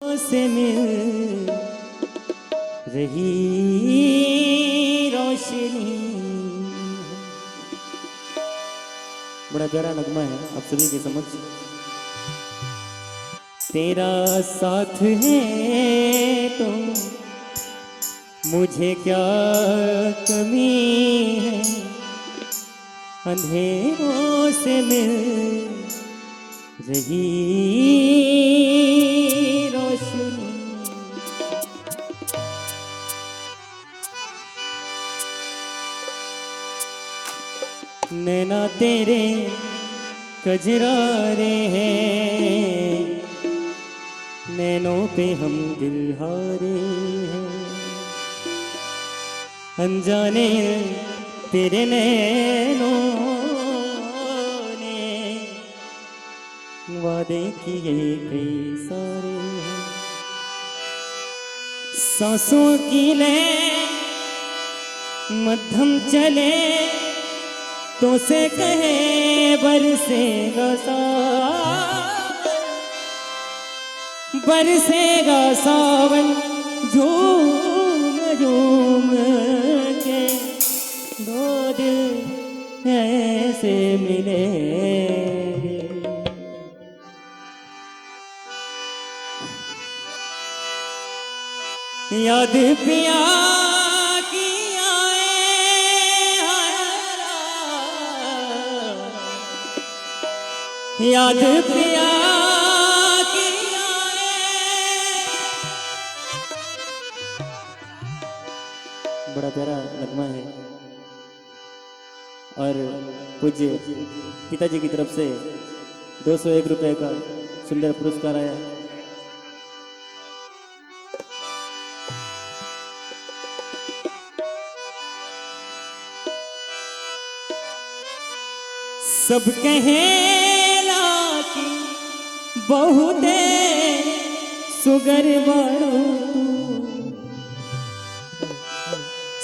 से मिल रही रोशनी। बड़ा प्यारा नगमा है आप सभी के समझ। तेरा साथ है तो मुझे क्या कमी है, अंधेरों से मिल रही रोशनी। नैना तेरे कजरारे हैं, नैनों पे हम दिल हारे हैं। अनजाने तेरे नैनों ने वादे किए कई सारे हैं। सांसों की ले मध्यम चले तो से कहे बरसेगा सावन झूम झूम के। दो दिल ऐसे मिले, याद पिया की याद पिया की बड़ा प्यारा नगमा है। और पूज्य पिताजी की तरफ से 201 रुपए का सुंदर पुरस्कार आया। सब कहेला की बहुते सुगर बाड़ो,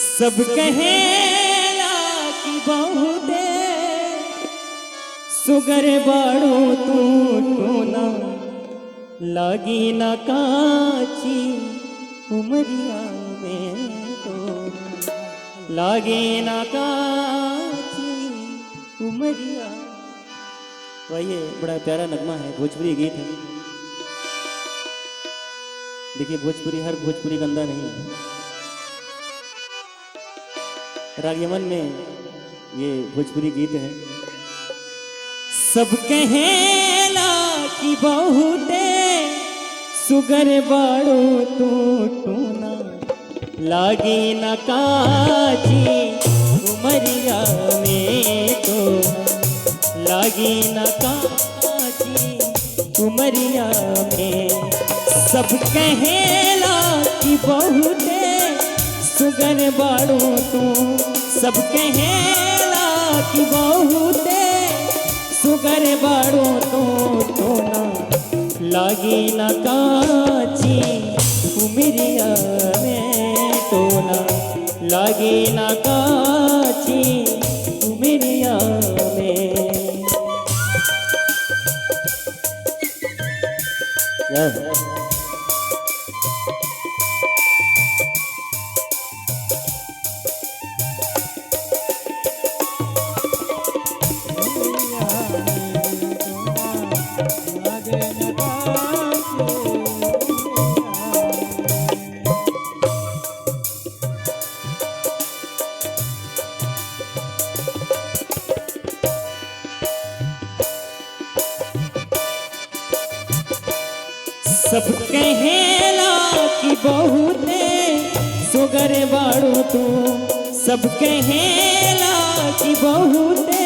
सब कहेला की बहुते सुगर बाड़ो। तू ना लागी ना काची उमरिया में, तो लागे ना काची उमरिया। तो आइए, बड़ा प्यारा नगमा है, भोजपुरी गीत है। देखिए भोजपुरी हर भोजपुरी गंदा नहीं है। राग यमन में ये भोजपुरी गीत है। सब कहेला की बहुते सुगर बाड़ो, तू ना लागी ना काची उमरिया में, तो लागी ना काची उमरिया में। सब कहेला की बहुते सुगर बाड़ो तू, सब कहेला की बहुते सुगर बाड़ो तो ना लागी ना काची उमरिया में, तो ना लागी ना काची उमरिया में। सब कहेला की बहुते सुगर बाड़ो तू, सब कहेला की बहुते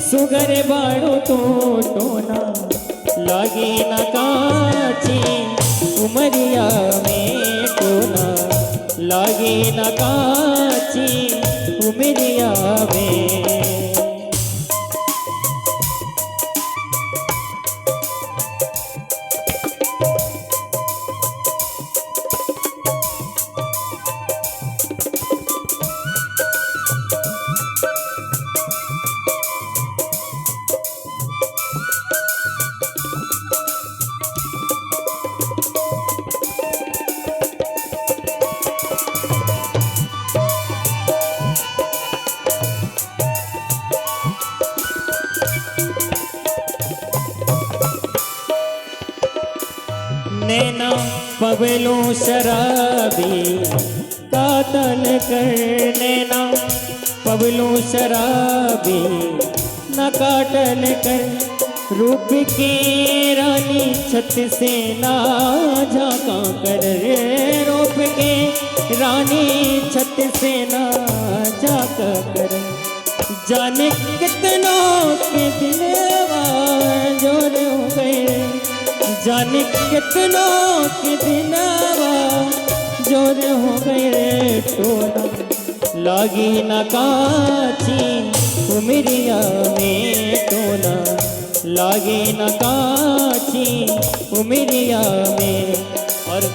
सुगर बाड़ो तो ना लागे ना काची उमरिया में, तो ना लागे ना काची उमरिया में। नैना पवलो शराबी कातल कर, नैना पवलो शराबी न काटल कर, रूप के रानी छत से ना झांका कर, रूप के रानी छत से ना झांका कर। जाने कितनों के दिलवा जोर हो गए, जाने कितनों के दिलवा जोर हो गए, टोना लागी ना काची उमरिया में, टोना लागे न काची उमरिया में। और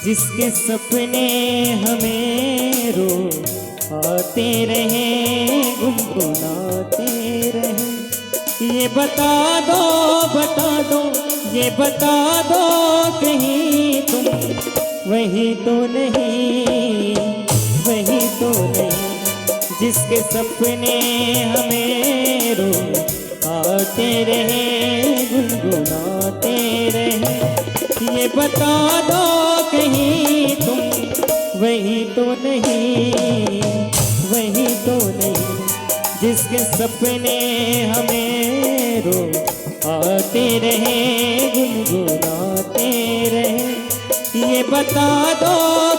जिसके सपने हमें रो आते रहे, गुनगुनाते रहे, ये बता दो बता दो, ये बता दो कहीं तुम वही तो नहीं, वही तो नहीं। जिसके सपने हमें रो आते रहे, गुनगुनाते रहे, ये बता दो कहीं तुम वही तो नहीं, वही तो नहीं। जिसके सपने हमें रो आते रहे, गुनगुनाते रहे, ये बता दो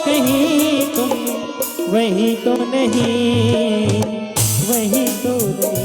कहीं तुम वही तो नहीं, वही तो नहीं।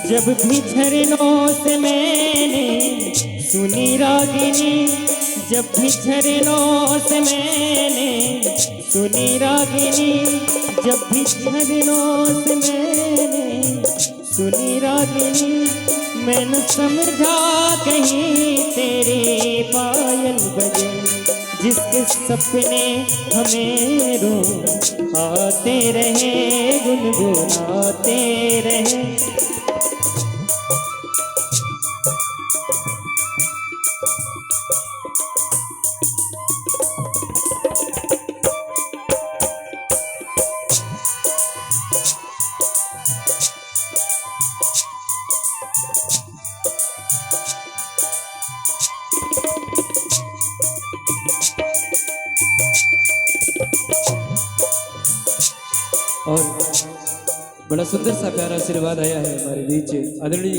जब भी झरनों से मैंने सुनी रागिनी, जब भी झरनों से मैंने सुनी रागिनी, जब भी झरनों से मैंने सुनी रागिनी, मैंने समझा कहीं तेरे पायल बजे। जिसके सपने हमें रो आते रहे, गुनगुनाते रहे, और बड़ा सुंदर सा प्यारा आशीर्वाद आया है हमारे बीच आदरणीय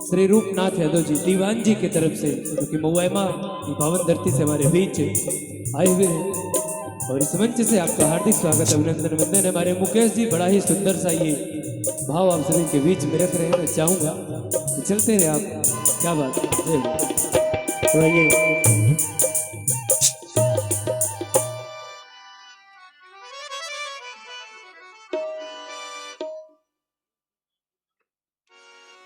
श्री रूपनाथ यादव जी दीवान जी की तरफ से, जो कि मुआयमा की पावन धरती से हमारे बीच आए हुए हैं। और इस मंच से आपका हार्दिक स्वागत, अभिनंदन, वंदन है। हमारे मुकेश जी बड़ा ही सुंदर सा ये भाव आप सभी के बीच में रख रहे हैं। मैं चाहूँगा कि चलते रहे आप, क्या बात है। तो ये